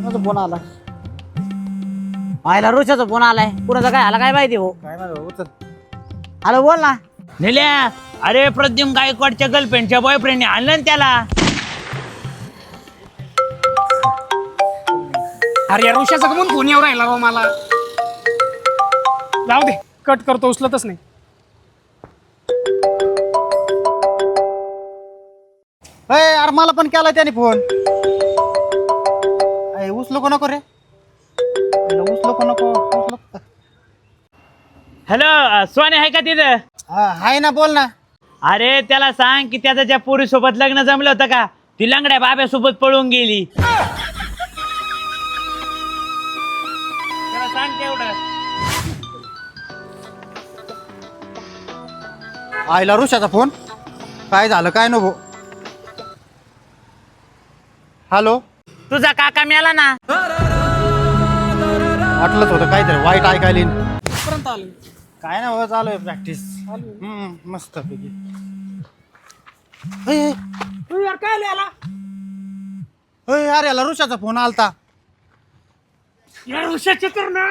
कोणाचा फोन आला? आयला रोशाचा फोन आलाय. कुणाचा काय आला काय माहिती हो. काय माहिती उचल. हॅलो बोल ना. नेल्या अरे प्रद्युम गायकवाडच्या गर्लफ्रेंडच्या बॉयफ्रेंडने आणलं ना त्याला. अरे या ऋषाचा का म्हणून फोन येऊ राहिला राव मला. जाऊ दे कट करतो उचलतच नाही. अरे मला पण केला त्याने फोन. उचलो नको रे. उचलो नको. हॅलो सोने आहे का तिथं? हाय ना बोल ना. अरे त्याला सांग की त्याचं ज्या पोरी सोबत लग्न जमलं होतं का ती लंगड्या बाब्यासोबत पळून गेली. त्याला सांग तेवढं. आईला ऋषाचा फोन. काय झालं काय नको. हॅलो. तुझा काका मेला ना. वाटलंच होतं काहीतरी वाईट ऐकायला. पर्यंत आले काय ना चालू आहे प्रॅक्टिस. मस्त पैकी. यार काय आला अरे याला ऋषाचा फोन आलता. या ऋषाचे तर ना